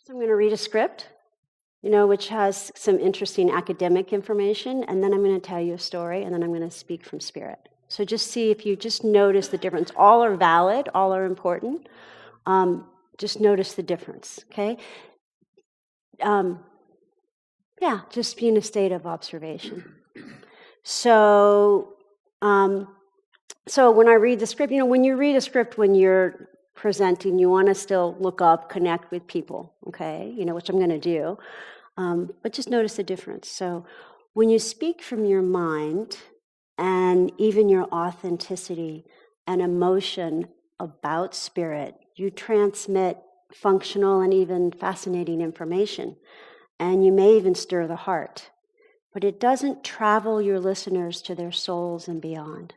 So I'm going to read a script, which has some interesting academic information, and then I'm going to tell you a story, and then I'm going to speak from spirit. So just see if you just notice the difference. All are valid, all are important. Just notice the difference, okay? Just be in a state of observation. So when I read the script, when you read a script when you're presenting, you want to still look up, connect with people, okay? Which I'm going to do. But just notice the difference. So when you speak from your mind and even your authenticity and emotion about spirit, you transmit functional and even fascinating information. And you may even stir the heart. But it doesn't travel your listeners to their souls and beyond.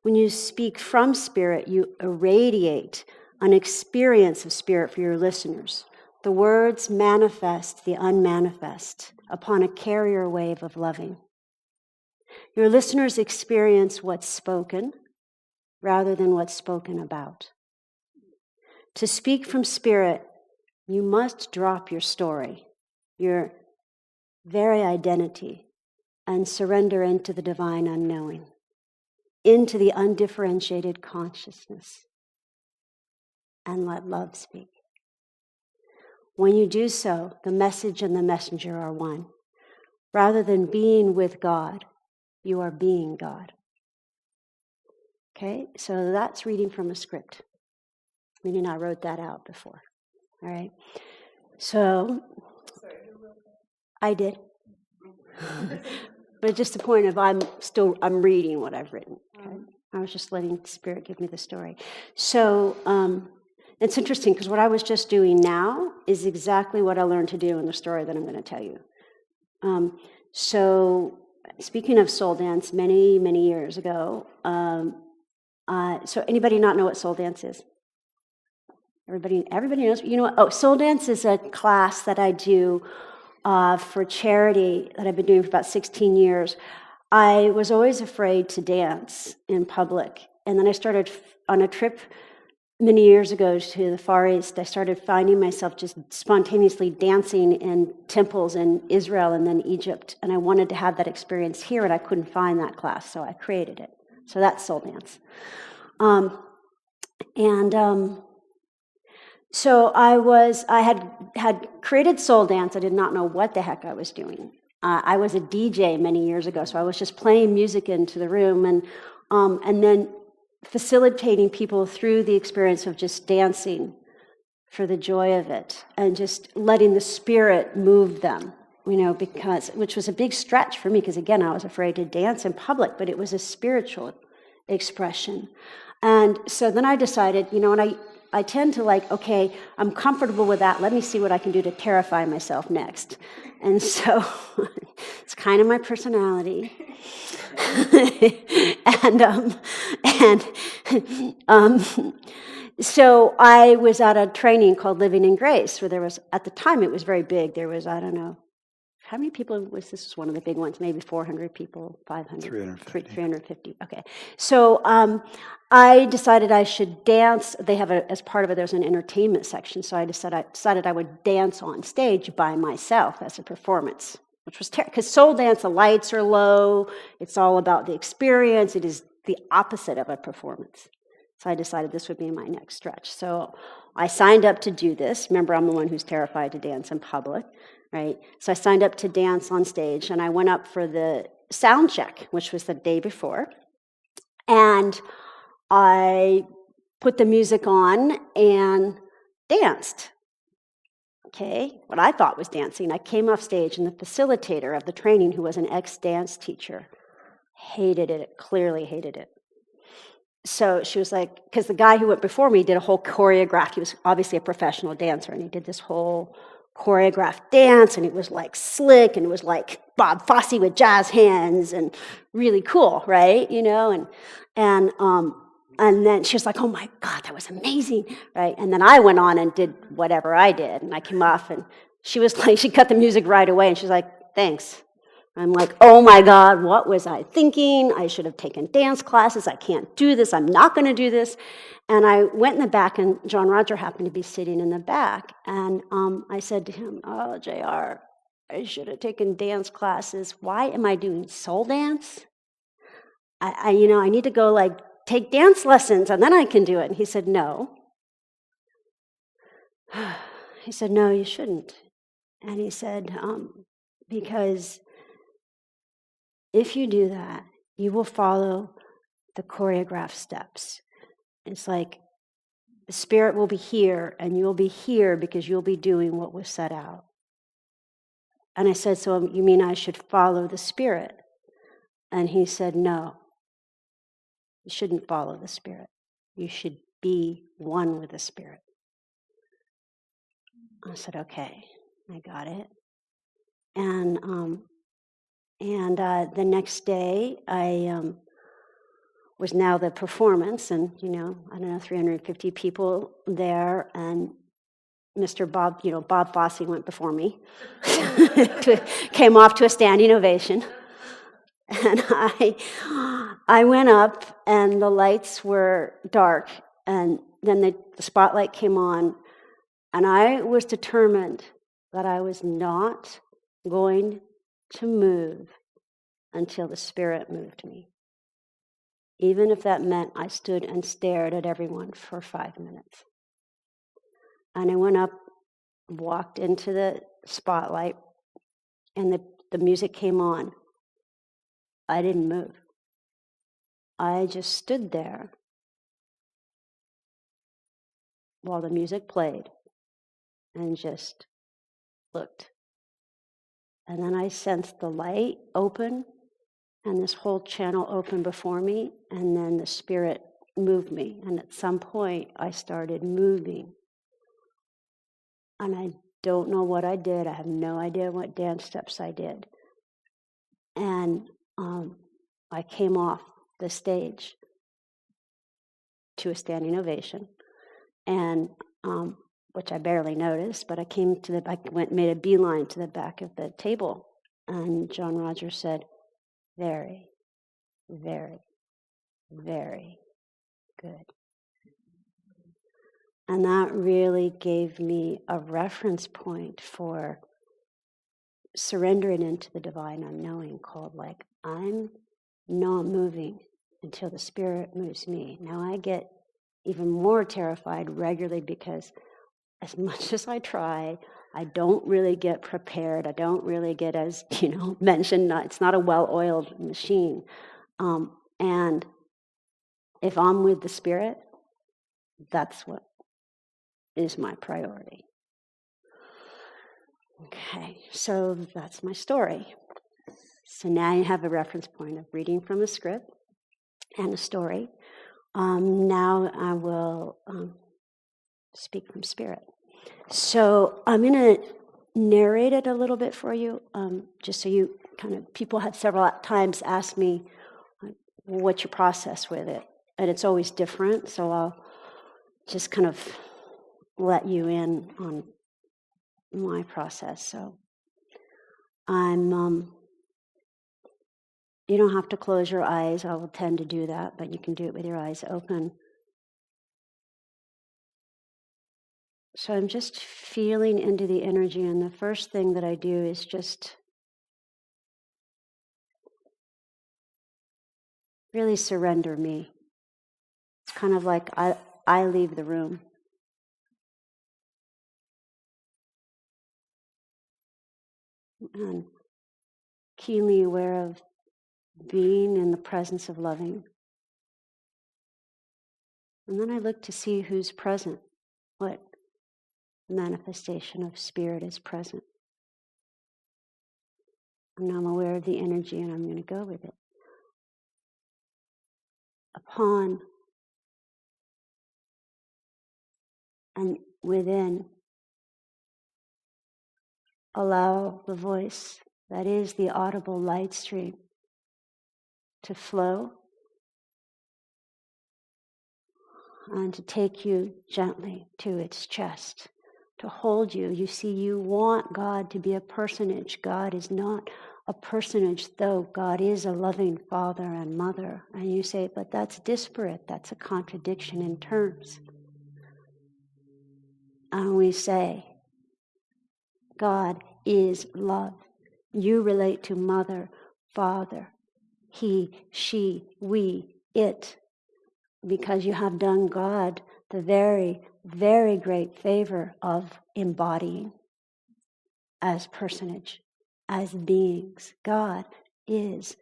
When you speak from spirit, you irradiate an experience of spirit for your listeners. The words manifest the unmanifest upon a carrier wave of loving. Your listeners experience what's spoken rather than what's spoken about. To speak from spirit, you must drop your story, your very identity, and surrender into the divine unknowing, into the undifferentiated consciousness, and let love speak. When you do so, the message and the messenger are one. Rather than being with God, you are being God. Okay, so that's reading from a script. Meaning I wrote that out before. All right. So I did. But just the point of I'm reading what I've written. Okay? I was just letting Spirit give me the story. So it's interesting because what I was just doing now is exactly what I learned to do in the story that I'm going to tell you. So speaking of soul dance, many, many years ago, so anybody not know what soul dance is? Everybody knows? You know what? Oh, soul dance is a class that I do for charity that I've been doing for about 16 years. I was always afraid to dance in public. And then I started on a trip many years ago to the Far East. I started finding myself just spontaneously dancing in temples in Israel and then Egypt. And I wanted to have that experience here, and I couldn't find that class, so I created it. So that's soul dance. So I had created soul dance. I did not know what the heck I was doing. I was a DJ many years ago, so I was just playing music into the room and then facilitating people through the experience of just dancing for the joy of it and just letting the spirit move them, which was a big stretch for me because, again, I was afraid to dance in public, but it was a spiritual expression. And so then I decided, and I tend to okay, I'm comfortable with that. Let me see what I can do to terrify myself next. And so it's kind of my personality. So I was at a training called Living in Grace, where there was, at the time, it was very big. There was, I don't know, how many people was this? Was one of the big ones, maybe 400 people, 500? 350, okay. So I decided I should dance. They have, as part of it, there's an entertainment section, so I decided I would dance on stage by myself as a performance, which was terrible, because soul dance, the lights are low, it's all about the experience, it is the opposite of a performance. So I decided this would be my next stretch. So I signed up to do this. Remember, I'm the one who's terrified to dance in public. Right? So I signed up to dance on stage, and I went up for the sound check, which was the day before. And I put the music on and danced. Okay, what I thought was dancing. I came off stage, and the facilitator of the training, who was an ex-dance teacher, hated it, clearly hated it. So she was like, because the guy who went before me did a whole choreograph. He was obviously a professional dancer, and he did this whole choreographed dance, and it was slick, and it was like Bob Fosse with jazz hands, and really cool, right? And then she was like, "Oh my God, that was amazing," right? And then I went on and did whatever I did, and I came off, and she was like, she cut the music right away, and she's like, "Thanks." I'm like, oh my God, what was I thinking? I should have taken dance classes. I can't do this. I'm not going to do this. And I went in the back, and John Roger happened to be sitting in the back. And I said to him, oh, JR, I should have taken dance classes. Why am I doing soul dance? I need to go take dance lessons, and then I can do it. And he said, no. He said, no, you shouldn't. And he said, because if you do that, you will follow the choreographed steps. It's like the spirit will be here, and you'll be here because you'll be doing what was set out. And I said, so you mean I should follow the spirit? And he said, no, you shouldn't follow the spirit. You should be one with the spirit. I said, okay, I got it. And the next day, I was now the performance, and I don't know, 350 people there, and Mr. Bob, Bob Fosse went before me, came off to a standing ovation, and I went up, and the lights were dark, and then the spotlight came on, and I was determined that I was not going to move until the Spirit moved me, even if that meant I stood and stared at everyone for 5 minutes. And I went up, walked into the spotlight, and the music came on. I didn't move. I just stood there while the music played and just looked. And then I sensed the light open and this whole channel open before me, and then the Spirit moved me. And at some point, I started moving. And I don't know what I did. I have no idea what dance steps I did. And I came off the stage to a standing ovation, and which I barely noticed, but I made a beeline to the back of the table, and John Rogers said, very, very, very good. And that really gave me a reference point for surrendering into the divine unknowing, called I'm not moving until the Spirit moves me. Now I get even more terrified regularly because as much as I try, I don't really get prepared. I don't really get, as mentioned, it's not a well-oiled machine. And if I'm with the Spirit, that's what is my priority. Okay, so that's my story. So now you have a reference point of reading from a script and a story. Now I will speak from Spirit. So I'm going to narrate it a little bit for you, just so you people have several times asked me, what's your process with it? And it's always different, so I'll just kind of let you in on my process. So you don't have to close your eyes. I will tend to do that, but you can do it with your eyes open. So I'm just feeling into the energy, and the first thing that I do is just really surrender me. It's kind of like I leave the room. And keenly aware of being in the presence of loving. And then I look to see who's present, what manifestation of Spirit is present. And now I'm aware of the energy, and I'm going to go with it. Upon and within, allow the voice that is the audible light stream to flow and to take you gently to its chest, to hold you. You see, you want God to be a personage. God is not a personage, though God is a loving father and mother. And you say, but that's disparate. That's a contradiction in terms. And we say, God is love. You relate to mother, father, he, she, we, it, because you have done God the very, very great favor of embodying as personage, as beings. God is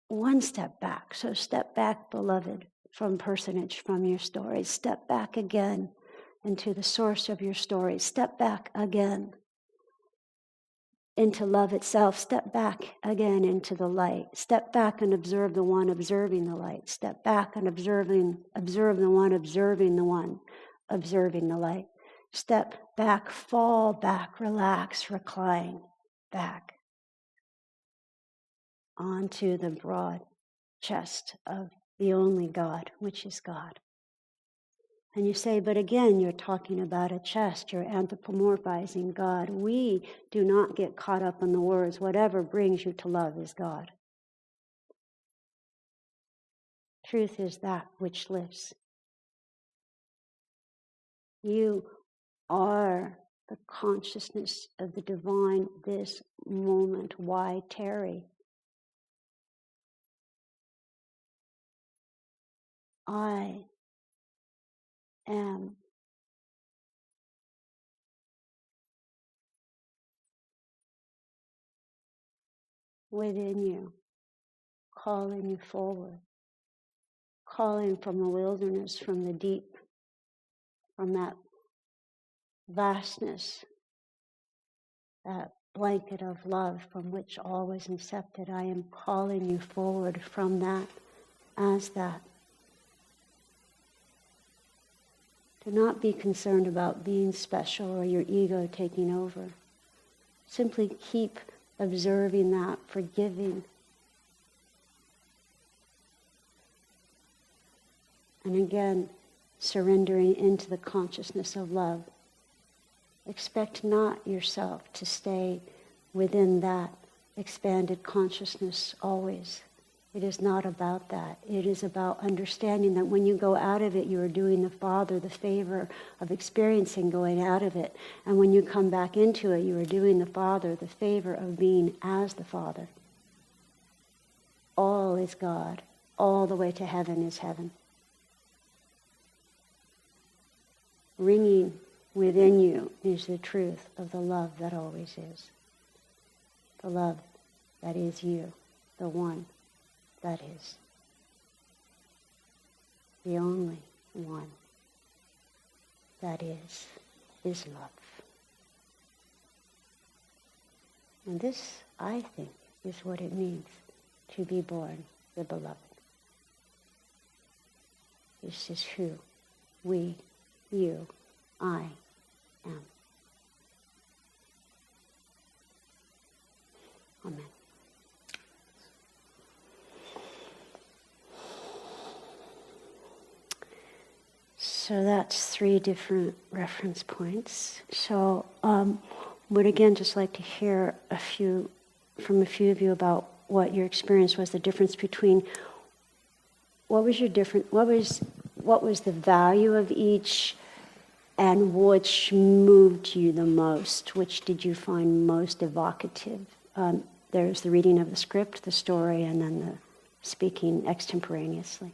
one step back. So step back, beloved, from personage, from your stories. Step back again into the source of your stories. Step back again into love itself. Step back again into the light. Step back and observe the one observing the light. Step back and observe the one observing the one observing the light. Step back, fall back, relax, recline back onto the broad chest of the only God, which is God. And you say, but again, you're talking about a chest. You're anthropomorphizing God. We do not get caught up in the words, whatever brings you to love is God. Truth is that which lives. You are the consciousness of the divine this moment. Why tarry? I am within you, calling you forward, calling from the wilderness, from the deep, from that vastness, that blanket of love from which all was incepted. I am calling you forward from that as that. Do not be concerned about being special or your ego taking over. Simply keep observing that, forgiving. And again, surrendering into the consciousness of love. Expect not yourself to stay within that expanded consciousness always. It is not about that. It is about understanding that when you go out of it, you are doing the Father the favor of experiencing going out of it. And when you come back into it, you are doing the Father the favor of being as the Father. All is God. All the way to heaven is heaven. Ringing within you is the truth of the love that always is. The love that is you, the one that is. The only one that is love. And this, I think, is what it means to be born the beloved. This is who we, you, I am. Amen. So that's 3 different reference points. So would again just like to hear from a few of you about what your experience was, the difference between what was the value of each, and which moved you the most? Which did you find most evocative? There's the reading of the script, the story, and then the speaking extemporaneously.